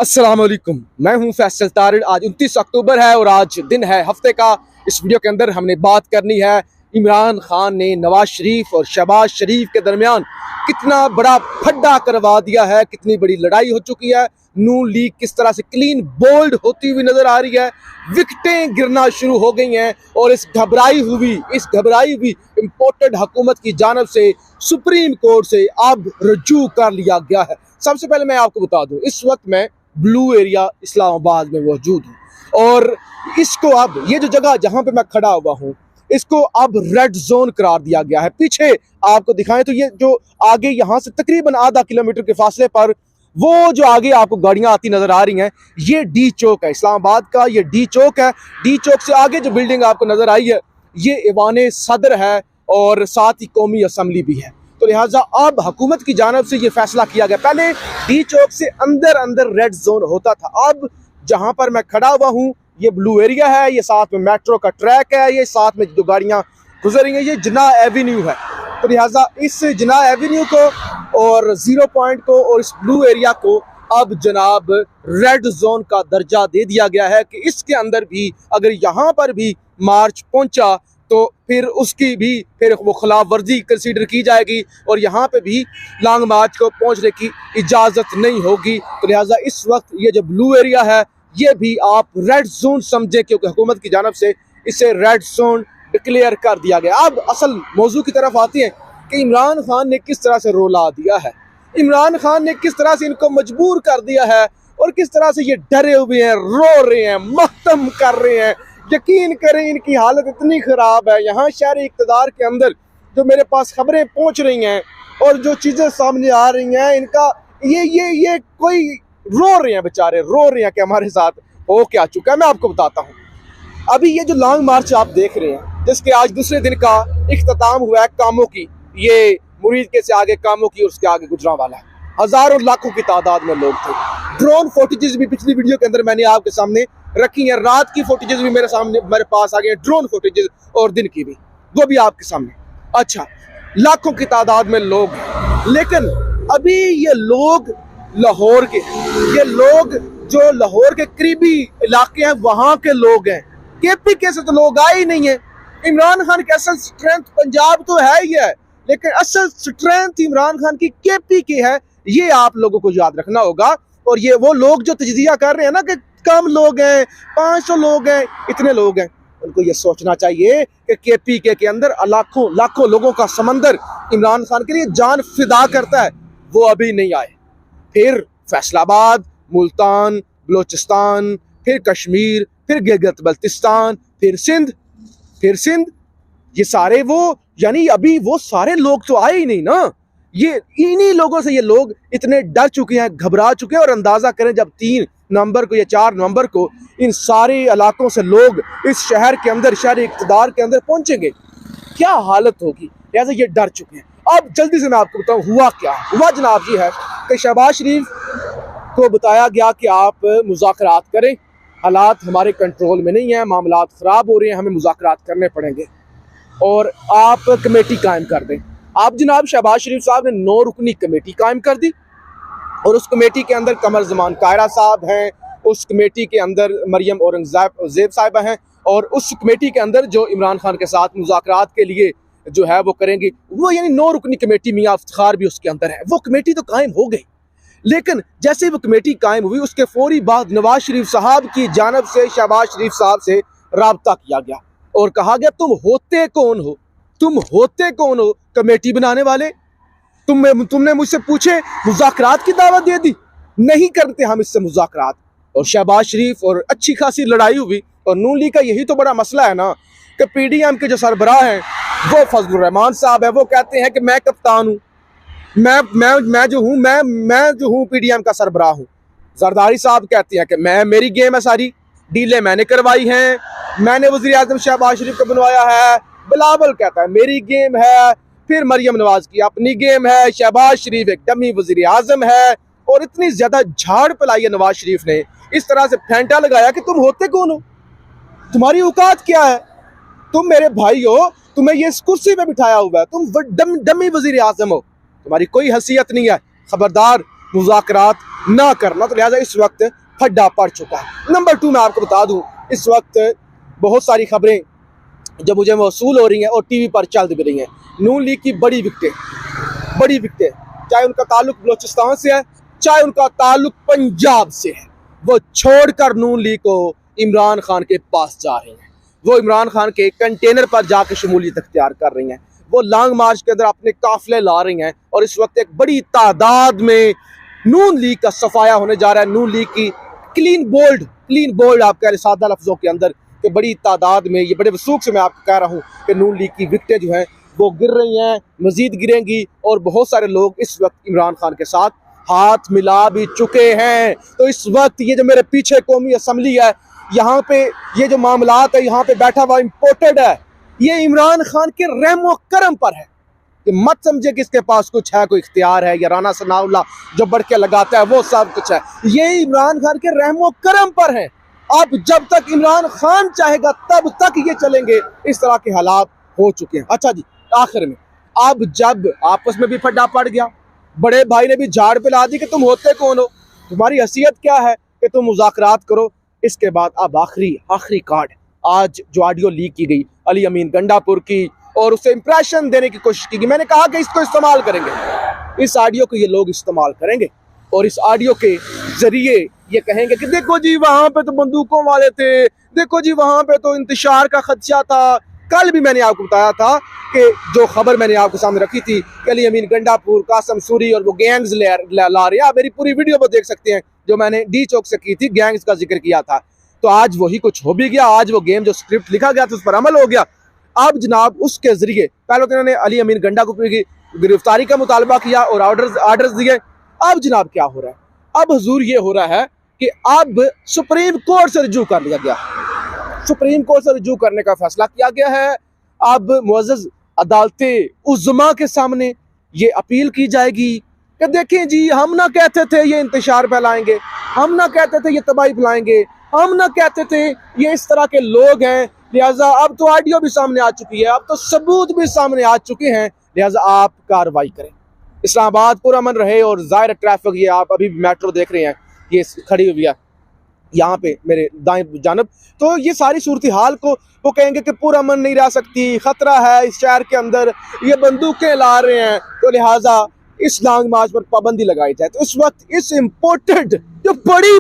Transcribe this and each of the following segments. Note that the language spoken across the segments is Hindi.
अस्सलाम वालेकुम, मैं हूं फैसल तारिड़। आज 29 अक्टूबर है और आज दिन है हफ्ते का। इस वीडियो के अंदर हमने बात करनी है इमरान खान ने नवाज शरीफ और शहबाज शरीफ के दरमियान कितना बड़ा फड्डा करवा दिया है, कितनी बड़ी लड़ाई हो चुकी है। नून लीग किस तरह से क्लीन बोल्ड होती हुई नजर आ रही है, विकेटें गिरना शुरू हो गई हैं और इस घबराई हुई इम्पोर्टेड हुकूमत की जानब से सुप्रीम कोर्ट से अब रजू कर लिया गया है। सबसे पहले मैं आपको बता दूं, इस वक्त मैं ब्लू एरिया इस्लामाबाद में मौजूद हूँ और इसको अब ये जो जगह जहाँ पे मैं खड़ा हुआ हूँ इसको अब रेड जोन करार दिया गया है। पीछे आपको दिखाएं तो ये जो आगे यहाँ से तकरीबन आधा किलोमीटर के फासले पर वो जो आगे आपको गाड़ियां आती नजर आ रही हैं, ये डी चौक है इस्लामाबाद का। ये डी चौक है। डी चौक से आगे जो बिल्डिंग आपको नजर आई है ये ईवान सदर है और साथ ही कौमी असम्बली भी है। तो लिहाजा अब हुकूमत की जानब से ये फैसला किया गया। पहले डी चौक से अंदर रेड जोन होता था, अब जहां पर मैं खड़ा हुआ हूँ ये ब्लू एरिया है, ये साथ में मेट्रो का ट्रैक है, ये साथ में जो गाड़ियां गुजर रही हैं ये जिन्ना एवेन्यू है। तो लिहाजा इस जिन्ना एवेन्यू को और जीरो पॉइंट को और इस ब्लू एरिया को अब जनाब रेड जोन का दर्जा दे दिया गया है कि इसके अंदर भी अगर यहाँ पर भी मार्च पहुंचा तो फिर उसकी भी फिर वो खिलाफ वर्जी कंसीडर की जाएगी और यहाँ पे भी लॉन्ग मार्च को पहुँचने की इजाज़त नहीं होगी। तो लिहाजा इस वक्त ये जो ब्लू एरिया है ये भी आप रेड जोन समझे, क्योंकि हुकूमत की जानब से इसे रेड जोन डिक्लेयर कर दिया गया। अब असल मौजू की तरफ आती हैं कि इमरान खान ने किस तरह से रोला दिया है, इमरान खान ने किस तरह से इनको मजबूर कर दिया है और किस तरह से ये डरे हुए हैं, रो रहे हैं, मातम कर रहे हैं। यकीन करें इनकी हालत इतनी ख़राब है। यहाँ शहर इक़्तिदार के अंदर जो मेरे पास खबरें पहुँच रही हैं और जो चीज़ें सामने आ रही हैं, इनका ये कोई रो रहे हैं, बेचारे रो रहे हैं कि हमारे साथ हो क्या चुका है। मैं आपको बताता हूँ, अभी ये जो लॉन्ग मार्च आप देख रहे हैं जिसके आज दूसरे दिन का इख्तिताम हुआ है कामों की, ये मुरीद के से आगे कामों की और उसके आगे गुजरांवाला है, हज़ारों लाखों की तादाद में लोग थे। ड्रोन फुटेजेस भी पिछली वीडियो के अंदर मैंने आपके सामने रखी हैं, रात की फुटेजेस भी मेरे पास आ गए हैं, ड्रोन फुटेजेस और दिन की भी, वो भी आपके सामने। अच्छा, लाखों की तादाद में लोग हैं, लेकिन अभी ये लोग लाहौर के, ये लोग जो लाहौर के करीबी इलाके हैं वहां के लोग हैं, केपी के से तो लोग आए ही नहीं है। इमरान खान की असल स्ट्रेंथ पंजाब तो है ही है, लेकिन असल स्ट्रेंथ इमरान खान की केपी की है, ये आप लोगों को याद रखना होगा। और ये वो लोग जो तजजिया कर रहे हैं ना कि कम लोग हैं, 500 लोग हैं, इतने लोग हैं, उनको ये सोचना चाहिए कि केपी के अंदर लाखों लोगों का समंदर इमरान खान के लिए जान फिदा करता है, वो अभी नहीं आए। फिर फैसलाबाद, मुल्तान, बलोचिस्तान, फिर कश्मीर, फिर गिलगित बल्तिस्तान, फिर सिंध, ये सारे वो यानी अभी वो सारे लोग तो आए ही नहीं ना। ये इन्हीं लोगों से ये लोग इतने डर चुके हैं, घबरा चुके हैं। और अंदाजा करें जब 3 नवंबर को या 4 नवंबर को इन सारे इलाकों से लोग इस शहर के अंदर, शहर इक़्तिदार के अंदर पहुंचेंगे, क्या हालत होगी। लिहाजा ये डर चुके हैं। अब जल्दी से मैं आपको बताऊं हुआ क्या हुआ। जनाब जी है कि शहबाज शरीफ को बताया गया कि आप मुज़ाकरात करें, हालात हमारे कंट्रोल में नहीं है, मामलात ख़राब हो रहे हैं, हमें मुज़ाकरात करने पड़ेंगे और आप कमेटी कायम कर दें। आप जनाब शहबाज शरीफ साहब ने 9 रुकनी कमेटी कायम कर दी और उस कमेटी के अंदर कमर ज़मान कायरा साहब हैं, उस कमेटी के अंदर मरियम औरंगज़ेब साहिबा हैं और उस कमेटी के अंदर जो इमरान खान के साथ मुज़ाकरात के लिए जो है वो करेंगी, वो यानी 9 रुकनी कमेटी, मियां इफ्तिखार भी उसके अंदर है। वो कमेटी तो कायम हो गई, लेकिन जैसे वो कमेटी कायम हुई उसके फौरी बाद नवाज शरीफ साहब की जानब से शहबाज शरीफ साहब से राब्ता किया गया और कहा गया तुम होते कौन हो कमेटी बनाने वाले। तुमने मुझसे पूछे मुज़ाकरात की दावत दे दी, नहीं करते हम इससे मुज़ाकरात। और शहबाज शरीफ और अच्छी खासी लड़ाई हुई और नून लीग का यही तो बड़ा मसला है ना कि PDM के जो सरबराह हैं वो फजलुर रहमान साहब है, वो कहते हैं कि मैं कप्तान हूँ, मैं जो हूँ PDM का सरबराह हूँ। जरदारी साहब कहते हैं कि मेरी गेम है, सारी डीलें मैंने करवाई हैं, मैंने वज़ीर आज़म शहबाज शरीफ को बनवाया है। बिलावल कहता है मेरी गेम है, फिर मरियम नवाज की अपनी गेम है, शहबाज शरीफ एक डमी वज़ीर आज़म है। और इतनी ज़्यादा झाड़ पलाई है नवाज शरीफ ने, इस तरह से फेंटा लगाया कि तुम होते कौन हो, तुम्हारी औकात क्या है, तुम मेरे भाई हो, तुम्हें ये कुर्सी पे बिठाया हुआ है, तुम डमी वज़ीर आज़म हो, तुम्हारी कोई हैसियत नहीं है, खबरदार मुज़ाकरात ना करना। तो लिहाजा इस वक्त फड्डा पड़ चुका है। नंबर 2 मैं आपको बता दूं, इस वक्त बहुत सारी खबरें जब मुझे मौसूल हो रही हैं और टीवी पर चल भी रही हैं, नून लीग की बड़ी विकटें, चाहे उनका ताल्लुक बलोचिस्तान से है, चाहे उनका ताल्लुक पंजाब से है, वो छोड़कर नून लीग को इमरान खान के पास जा रही हैं। वो इमरान खान के कंटेनर पर जाकर शमूलियत अख्तियार कर रही हैं। वो लॉन्ग मार्च के अंदर अपने काफिले ला रही हैं और इस वक्त एक बड़ी तादाद में नून लीग का सफाया होने जा रहा है। नून लीग की क्लीन बोल्ड आप कह रहे सादा लफ्जों के अंदर कि बड़ी तादाद में, ये बड़े वसूख से मैं आपको कह रहा हूँ कि नून लीग की विकटें जो हैं वो गिर रही हैं, मजीद गिरेंगी और बहुत सारे लोग इस वक्त इमरान खान के साथ हाथ मिला भी चुके हैं। तो इस वक्त ये जो मेरे पीछे कौमी असम्बली है, यहाँ पे ये जो मामलात है, यहाँ पे बैठा हुआ इम्पोर्टेड है, ये इमरान खान के रहमो करम पर है। कि मत समझे कि इसके पास कुछ है, कोई इख्तियार है, या राना सनाउल्लाह जो बढ़ के लगाता है वो सब कुछ है। ये इमरान खान के रहमो करम पर है। अब जब तक इमरान खान चाहेगा तब तक ये चलेंगे। इस तरह के हालात हो चुके हैं। अच्छा जी, आखिर में अब जब आपस में भी फड्डा पड़ गया, बड़े भाई ने भी झाड़ पे ला दी कि तुम होते कौन हो, तुम्हारी हैसियत क्या है कि तुम मुज़ाकरात करो। इसके बाद अब आखिरी कार्ड, आज जो ऑडियो लीक की गई अली अमीन गंडापुर की और उसे इंप्रेशन देने की कोशिश की गई, मैंने कहा कि इसको इस्तेमाल करेंगे, इस ऑडियो को ये लोग इस्तेमाल करेंगे और इस ऑडियो के जरिए ये कहेंगे कि देखो जी वहां पे तो बंदूकों वाले थे, देखो जी वहां पे तो इंतशार का खदशा था। कल भी मैंने आपको बताया था कि जो खबर मैंने आपके सामने रखी थी कि अली अमीन गंडापुर, कासम सूरी और वो गैंग्स ला रहे हैं। आप मेरी पूरी वीडियो पर देख सकते हैं जो मैंने डी चौक से की थी, गैंग्स का जिक्र किया था। तो आज वही कुछ हो भी गया। आज वो गेम जो स्क्रिप्ट लिखा गया था उस पर अमल हो गया। अब जनाब उसके जरिए पहले तो इन्होंने अली अमीन गंडापुर की गिरफ्तारी का मुतालबा किया और ऑर्डर्स दिए। अब जनाब क्या हो रहा है, अब हुजूर ये हो रहा है कि अब सुप्रीम कोर्ट से रुजू कर लिया गया, सुप्रीम कोर्ट से रुजू करने का फैसला किया गया है। अब मुअज़्ज़ज़ अदालते उज़्मा के सामने ये अपील की जाएगी कि देखें जी, हम ना कहते थे ये इंतशार फैलाएंगे, हम ना कहते थे ये तबाही फैलाएंगे, हम ना कहते थे ये इस तरह के लोग हैं। लिहाजा अब तो ऑडियो भी सामने आ चुकी है, अब तो सबूत भी सामने आ चुके हैं, लिहाजा आप कार्रवाई करें। इस्लामाबाद पुरअमन रहे और ज़ाहिर ट्रैफिक, ये आप अभी मेट्रो देख रहे हैं, ये खड़ी हुई है यहाँ पे मेरे दाएं जानब। तो ये सारी सूरत हाल को वो कहेंगे कि पुरअमन नहीं रह सकती, ख़तरा है इस शहर के अंदर, ये बंदूकें ला रहे हैं, तो लिहाजा इस लॉन्ग मार्च पर पाबंदी लगाई जाए। तो इस वक्त इस इम्पोर्टेड जो बड़ी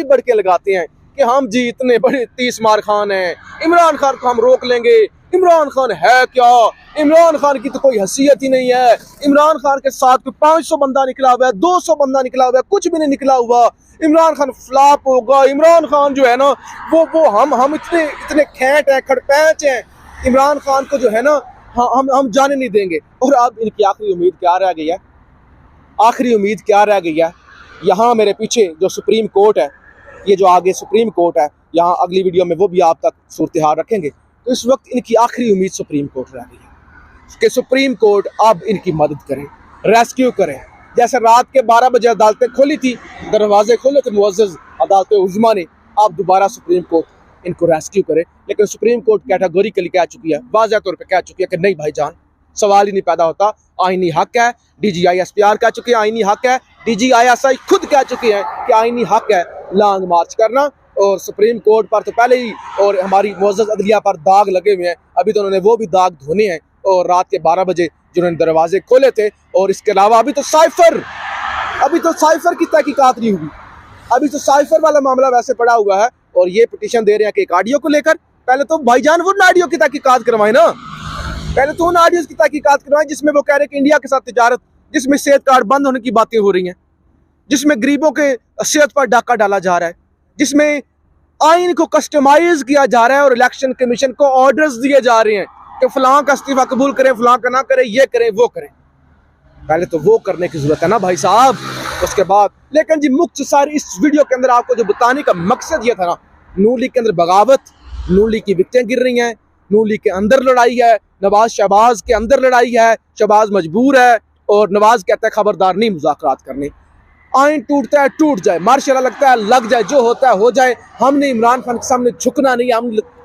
बढ़ के लगाते हैं कि हम जी इतने बड़े 30 मार खान हैं, इमरान खान को हम रोक लेंगे। इमरान खान है क्या? इमरान खान की तो कोई हैसियत ही नहीं है। इमरान खान के साथ कोई 500 बंदा निकला हुआ है, 200 बंदा निकला हुआ है, कुछ भी नहीं निकला हुआ। इमरान खान फ्लॉप होगा। इमरान खान जो है ना वो हम इतने खेट हैं, खड़पैंच हैं, इमरान खान को जो है ना हम जाने नहीं देंगे। और अब इनकी आखिरी उम्मीद क्या रह गई है? आखिरी उम्मीद क्या रह गई है? यहाँ मेरे पीछे जो सुप्रीम कोर्ट है, ये जो आगे सुप्रीम कोर्ट है, यहाँ अगली वीडियो में वो भी आप तक सूरत हाल रखेंगे। तो इस वक्त इनकी आखिरी उम्मीद सुप्रीम कोर्ट रह गई है कि सुप्रीम कोर्ट अब इनकी मदद करे, रेस्क्यू करे। जैसे रात के 12 बजे अदालतें खोली थी, दरवाजे खोले थे मुअज़्ज़ज़ अदालत उज़्मा ने, अब दोबारा सुप्रीम कोर्ट इनको रेस्क्यू करे। लेकिन सुप्रीम कोर्ट कैटेगोरिकली कह चुकी है, वाज़ह तौर पर कह चुकी है कि नहीं भाईजान, सवाल ही नहीं पैदा होता, आईनी हक है। DGI SPR कह चुके हैं आईनी हक है, DG ISI खुद कह चुके हैं कि आईनी हक है लॉन्ग मार्च करना। और सुप्रीम कोर्ट पर तो पहले ही और हमारी मुअज़्ज़ज़ अदलिया पर दाग लगे हुए हैं, अभी तो उन्होंने वो भी दाग धोने हैं। और रात के 12 बजे जिन्होंने दरवाजे खोले थे, और इसके अलावा अभी तो साइफर की तहकीकात नहीं हुई, अभी तो साइफर वाला मामला वैसे पड़ा हुआ है। और ये पिटीशन दे रहे हैं कि एक ऑडियो को लेकर, पहले तो भाईजान वो ऑडियो की तहकीकात करवाएं ना, पहले तो उन ऑडियोज की तहकीकात करवाएं जिसमें वो कह रहे हैं कि इंडिया के साथ तिजारत, जिसमें सेहत कार्ड बंद होने की बातें हो रही हैं, जिसमें गरीबों के सेहत पर डाका डाला जा रहा है, जिसमें आइन को कस्टमाइज किया जा रहा है और इलेक्शन कमीशन को ऑर्डर्स दिए जा रहे हैं कि फलां का इस्तीफा कबूल करें, फलां का ना करें, ये करें वो करें। पहले तो वो करने की जरूरत है ना भाई साहब, उसके बाद। लेकिन जी मुख्तसर इस वीडियो के अंदर आपको जो बताने का मकसद ये था ना, नून लीग के अंदर बगावत, नून लीग की विकटें गिर रही हैं, नून लीग के अंदर लड़ाई है, नवाज शहबाज के अंदर लड़ाई है, शहबाज मजबूर है और नवाज कहता है खबरदार नहीं मुज़ाकरात करने। आइन टूटता है टूट जाए, मार्शल लगता है लग जाए, जो होता है हो जाए, हमने इमरान खान के सामने झुकना नहीं,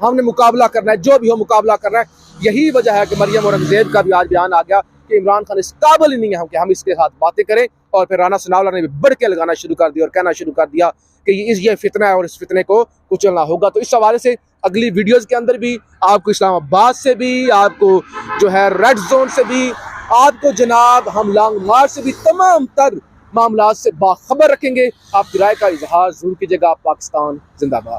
हमने मुकाबला करना है, जो भी हो मुकाबला करना है। यही वजह है कि मरियम औरंगजेब का भी आज बयान आ गया कि इमरान खान इस काबिल ही नहीं है कि हम इसके साथ बातें करें। और फिर राना सनाउल्लाह ने भी बढ़ के लगाना शुरू कर दिया और कहना शुरू कर दिया कि ये फितना है और इस फितने को कुचलना होगा। तो इस हवाले से अगली वीडियोस के अंदर भी आपको इस्लामाबाद से भी, आपको जो है रेड जोन से भी, आपको जनाब हम लॉन्ग मार्च से भी तमाम तर मामला से बाखबर रखेंगे। आपकी राय का इजहार जरूर कीजिएगा। पाकिस्तान जिंदाबाद।